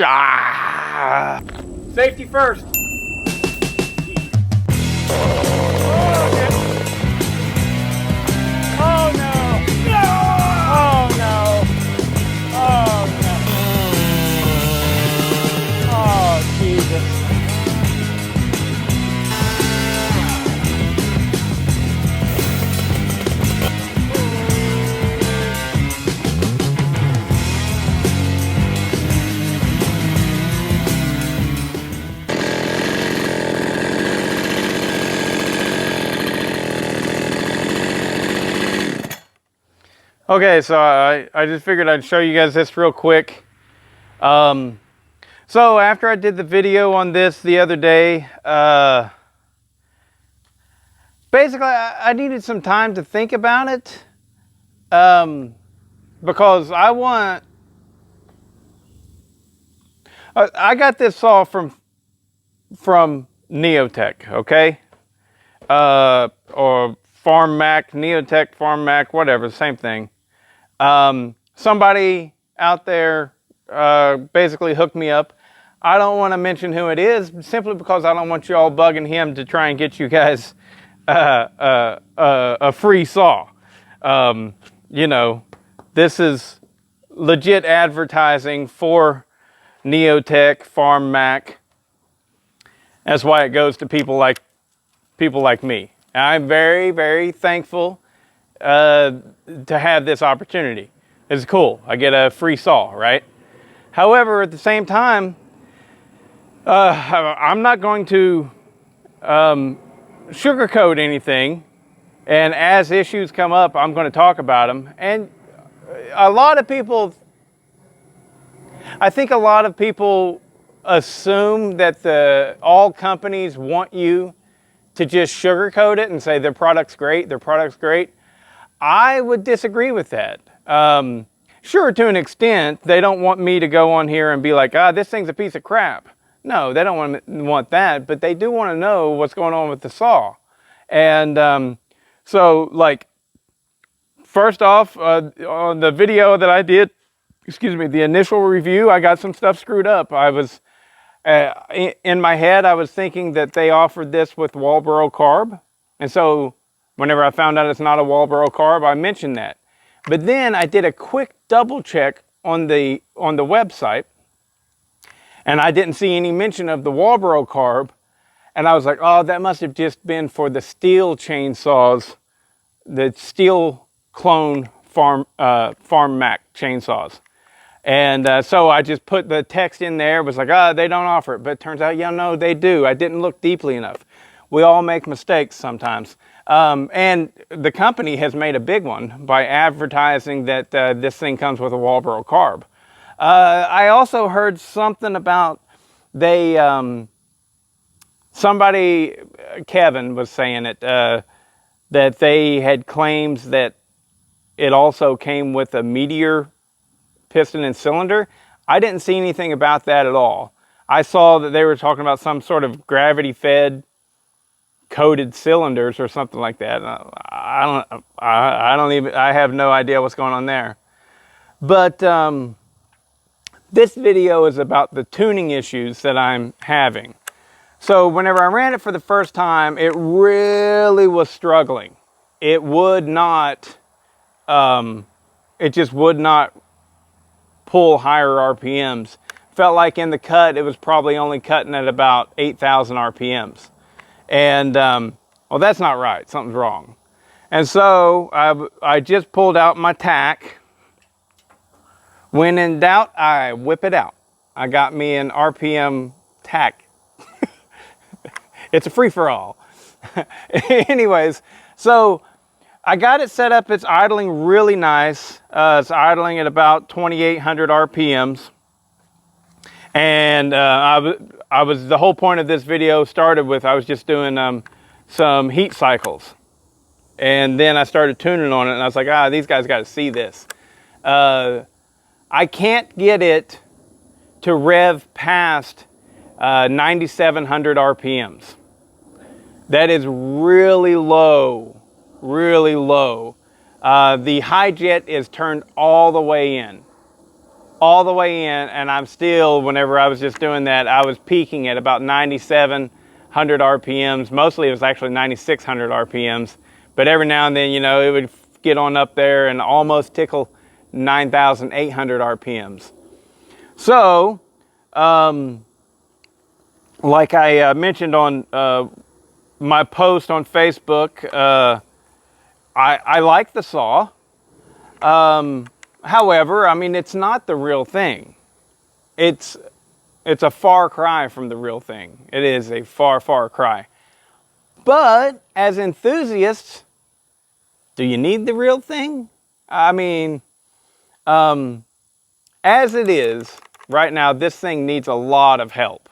Ah. Safety first. Oh no! No! Oh no! Oh no! Oh Jesus! Okay, so I just figured I'd show you guys this real quick. So after I did the video on this the other day, basically I needed some time to think about it, because I got this saw from NEOTEC, okay, or FARMMAC, NEOTEC, FARMMAC, whatever, same thing. Somebody out there basically hooked me up. I don't want to mention who it is, simply because I don't want you all bugging him to try and get you guys a free saw. You know, this is legit advertising for NEOTEC, FARMMAC. That's why it goes to people like me. And I'm very, very thankful to have this opportunity. It's cool. I get a free saw, right? However, at the same time, I'm not going to sugarcoat anything, and as issues come up, I'm going to talk about them. And a lot of people, I think a lot of people assume that all companies want you to just sugarcoat it and say their product's great, their product's great. I would disagree with that. Sure, to an extent, they don't want me to go on here and be like, this thing's a piece of crap. No, they don't want that, but they do want to know what's going on with the saw. And so, like, first off, on the video that I did, the initial review, I got some stuff screwed up. I was, in my head, I was thinking that they offered this with Walboro carb. And so, whenever I found out it's not a Walboro carb, I mentioned that. But then I did a quick double check on the website, and I didn't see any mention of the Walboro carb. And I was like, oh, that must have just been for the steel chainsaws, the steel clone FARMMAC chainsaws. And so I just put the text in there, was like, they don't offer it. But it turns out, yeah, no, they do. I didn't look deeply enough. We all make mistakes sometimes. And the company has made a big one by advertising that this thing comes with a Walboro carb. I also heard something about somebody, Kevin was saying it, that they had claims that it also came with a Meteor piston and cylinder. I didn't see anything about that at all. I saw that they were talking about some sort of gravity-fed coated cylinders or something like that. I have no idea what's going on there. But this video is about the tuning issues that I'm having. So whenever I ran it for the first time, it really was struggling. It would not, it just would not pull higher RPMs. Felt like in the cut, it was probably only cutting at about 8,000 RPMs. And, well, that's not right. Something's wrong. And so I just pulled out my tack. When in doubt, I whip it out. I got me an RPM tack. It's a free-for-all. Anyways, so I got it set up. It's idling really nice. It's idling at about 2,800 RPMs. And the whole point of this video started with, I was just doing some heat cycles. And then I started tuning on it, and I was like, these guys got to see this. I can't get it to rev past 9,700 RPMs. That is really low, really low. The high jet is turned all the way in. all the way in, and I'm still, whenever I was just doing that, I was peaking at about 9,700 RPMs. Mostly it was actually 9,600 RPMs, but every now and then, you know, it would get on up there and almost tickle 9,800 RPMs. So, like I mentioned on my post on Facebook, I like the saw. However, I mean, it's not the real thing. It's a far cry from the real thing. It is a far, far cry. But as enthusiasts, do you need the real thing? I mean, as it is right now, this thing needs a lot of help.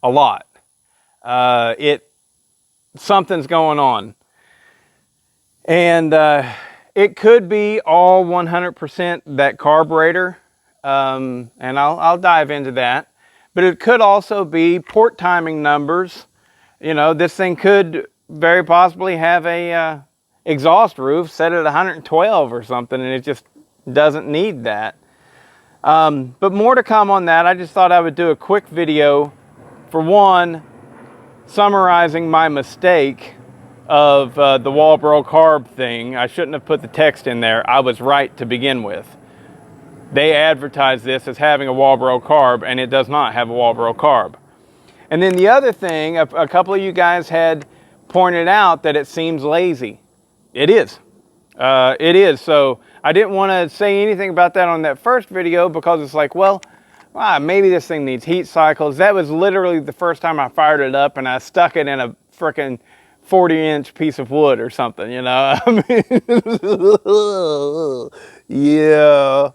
A lot. Something's going on. And it could be all 100% that carburetor, and I'll dive into that. But it could also be port timing numbers. You know, this thing could very possibly have a exhaust roof set at 112 or something, and it just doesn't need that. But more to come on that. I just thought I would do a quick video, for one, summarizing my mistake of the Walbro carb thing. I shouldn't have put the text in there. I was right to begin with. They advertise this as having a Walbro carb, and it does not have a Walbro carb. And then the other thing, a couple of you guys had pointed out that it seems lazy. It is. It is. So I didn't want to say anything about that on that first video, because it's like, well, maybe this thing needs heat cycles. That was literally the first time I fired it up, and I stuck it in a frickin' 40-inch piece of wood or something, you know? I mean, yeah.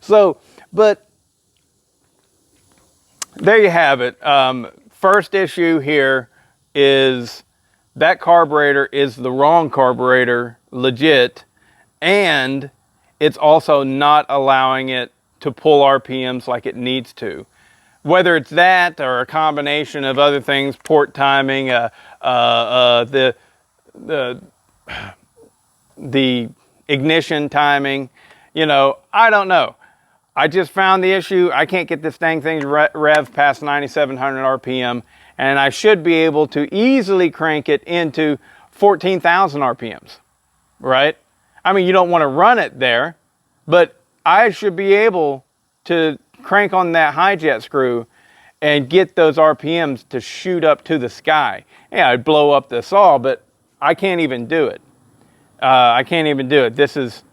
So, but there you have it. First issue here is that carburetor is the wrong carburetor, legit, and it's also not allowing it to pull RPMs like it needs to. Whether it's that or a combination of other things, port timing, the ignition timing, you know, I don't know. I just found the issue. I can't get this dang thing to rev past 9,700 RPM, and I should be able to easily crank it into 14,000 RPMs, right? I mean, you don't want to run it there, but I should be able to crank on that high jet screw and get those RPMs to shoot up to the sky. Yeah, I'd blow up the saw, but I can't even do it. I can't even do it. This is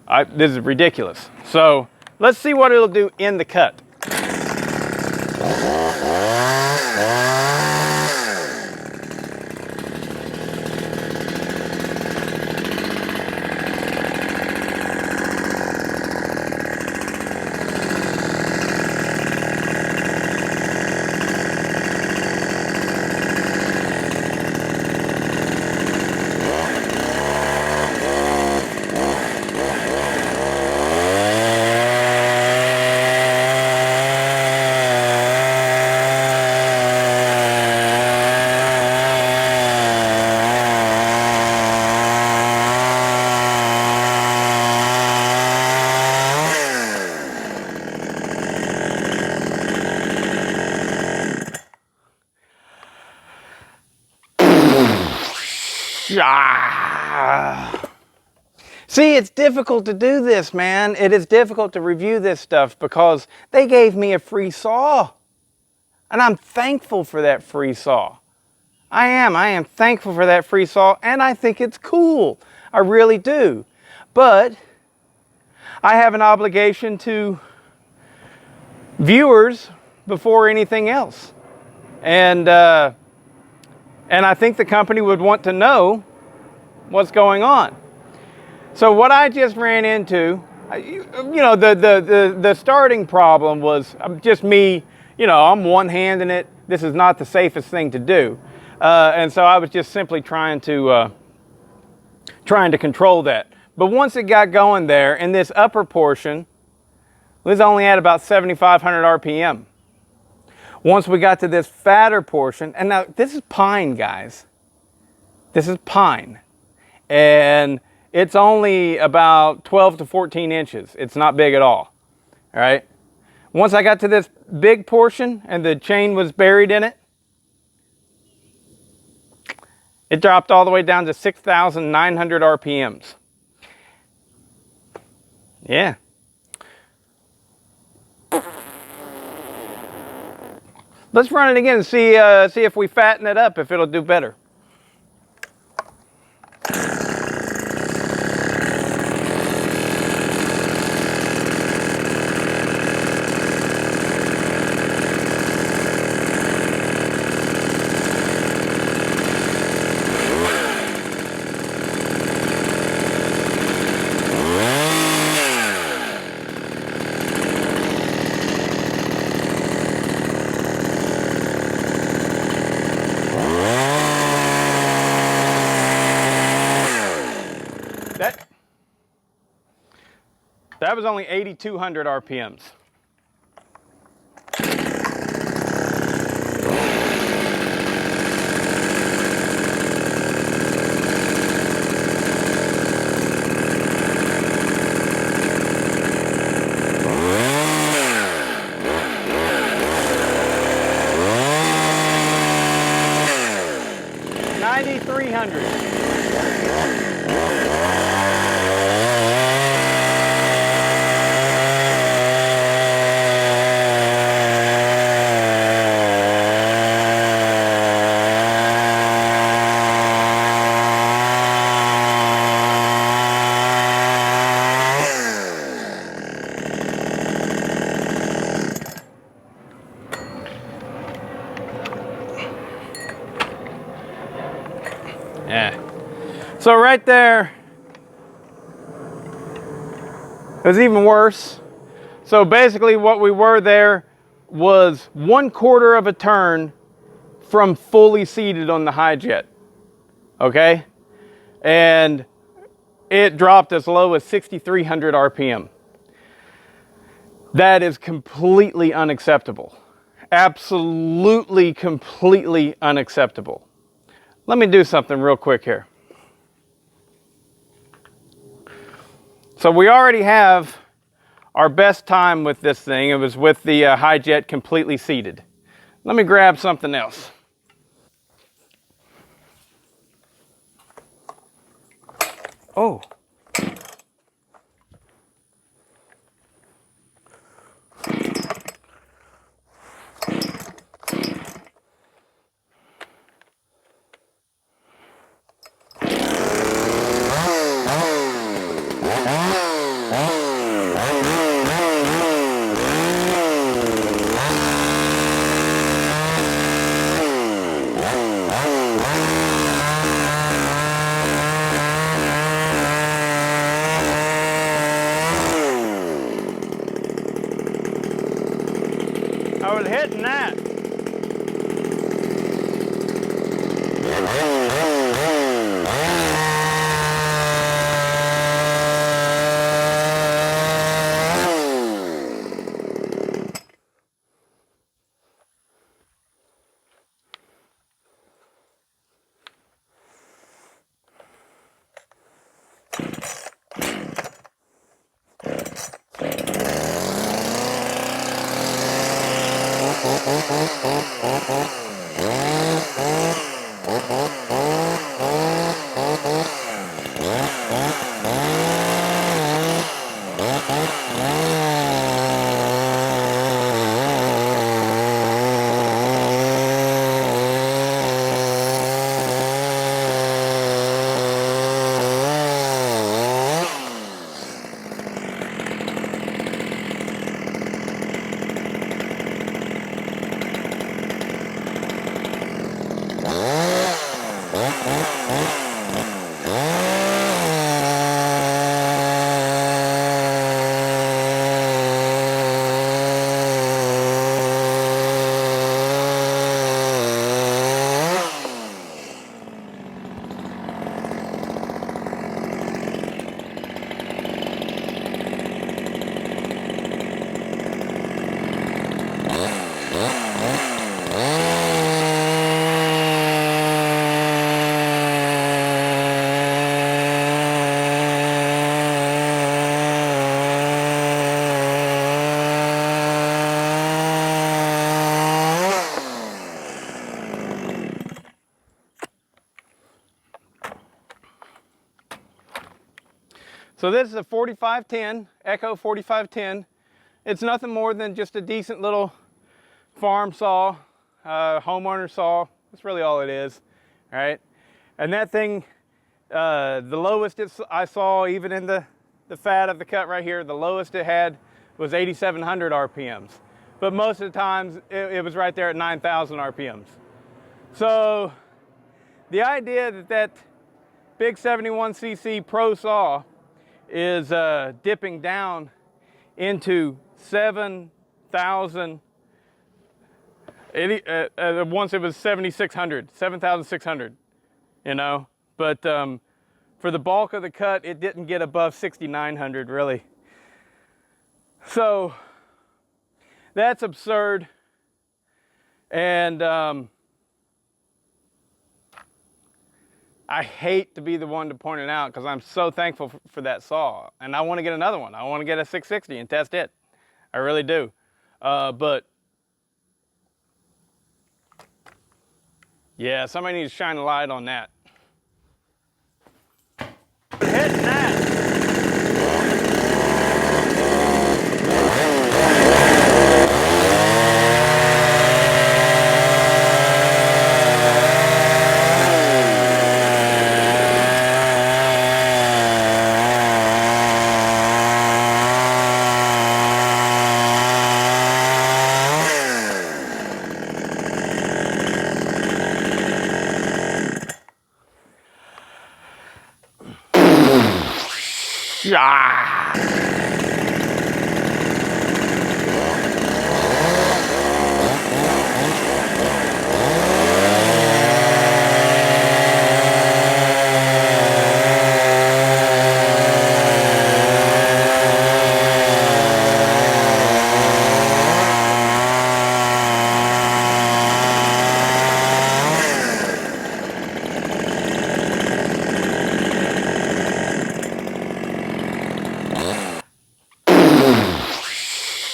ridiculous. So let's see what it'll do in the cut. See, it's difficult to do this, man. It is difficult to review this stuff because they gave me a free saw. And I'm thankful for that free saw. I am thankful for that free saw, and I think it's cool. I really do. But I have an obligation to viewers before anything else. And I think the company would want to know what's going on. So what I just ran into, you know, the starting problem was just me, you know, I'm one-handing it. This is not the safest thing to do. And so I was just simply trying to control that. But once it got going there, in this upper portion, it was only at about 7,500 RPM. Once we got to this fatter portion, and now this is pine, guys. This is pine. And it's only about 12 to 14 inches. It's not big at all right? Once I got to this big portion and the chain was buried in it, it dropped all the way down to 6,900 RPMs. Yeah. Let's run it again and see if we fatten it up, if it'll do better. That was only 8,200 RPMs. Yeah. So right there, it was even worse. So basically what we were there was 1/4 of a turn from fully seated on the high jet. Okay? And it dropped as low as 6,300 RPM. That is completely unacceptable. Absolutely, completely unacceptable. Let me do something real quick here. So we already have our best time with this thing. It was with the high jet completely seated. Let me grab something else. Oh. I was hitting that. So this is a 4510, Echo 4510. It's nothing more than just a decent little farm saw, homeowner saw. That's really all it is, all right? And that thing, the lowest I saw, even in the fat of the cut right here, the lowest it had was 8,700 RPMs. But most of the times, it was right there at 9,000 RPMs. So the idea that big 71cc Pro saw is dipping down into 7,000, once it was 7,600, you know? But for the bulk of the cut, it didn't get above 6,900 really. So that's absurd. And I hate to be the one to point it out because I'm so thankful for that saw. And I want to get another one. I want to get a 660 and test it. I really do. But yeah, somebody needs to shine a light on that. Hitting that. Yeah.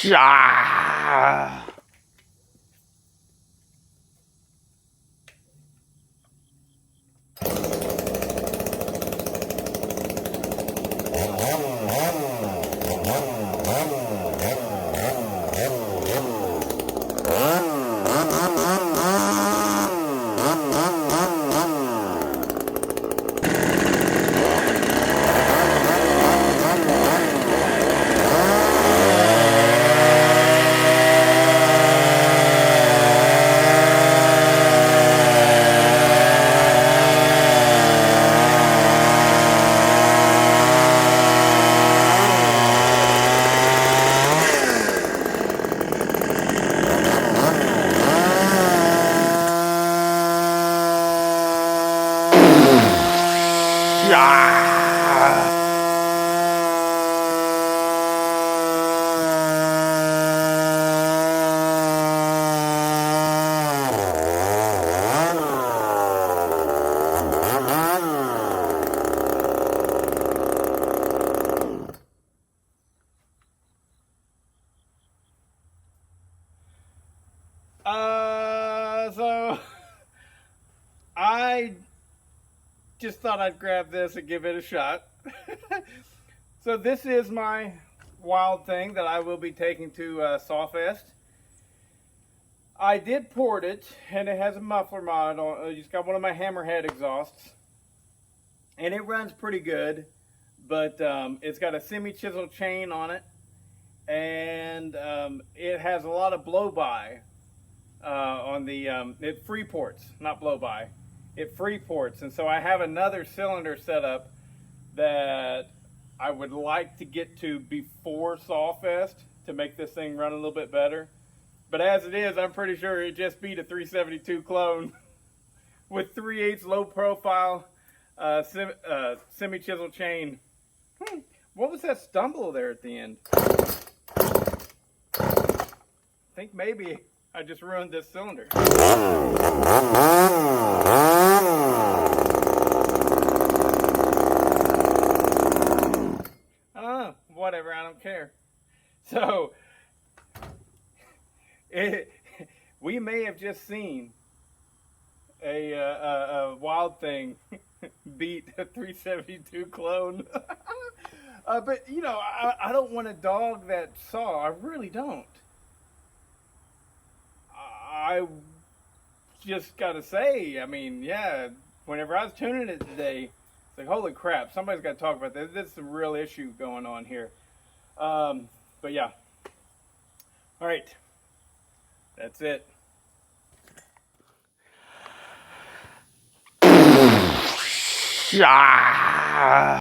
Yeah. So I just thought I'd grab this and give it a shot. So this is my wild thing that I will be taking to Sawfest. I did port it, and it has a muffler mod on. It's got one of my hammerhead exhausts, and it runs pretty good. But it's got a semi-chisel chain on it, and it has a lot of blow-by on the. It free ports, not blow-by. It free ports, and so I have another cylinder set up that I would like to get to before Sawfest to make this thing run a little bit better. But as it is, I'm pretty sure it just beat a 372 clone with 3/8 low profile semi-chisel chain. What was that stumble there at the end? I think maybe I just ruined this cylinder. Whatever, I don't care. So we may have just seen a wild thing beat a 372 clone. But you know, I don't want a dog that saw. I really don't. I just gotta say, I mean, yeah. Whenever I was tuning it today, it's like, holy crap! Somebody's got to talk about this. This is a real issue going on here. But yeah. All right. That's it. Yeah.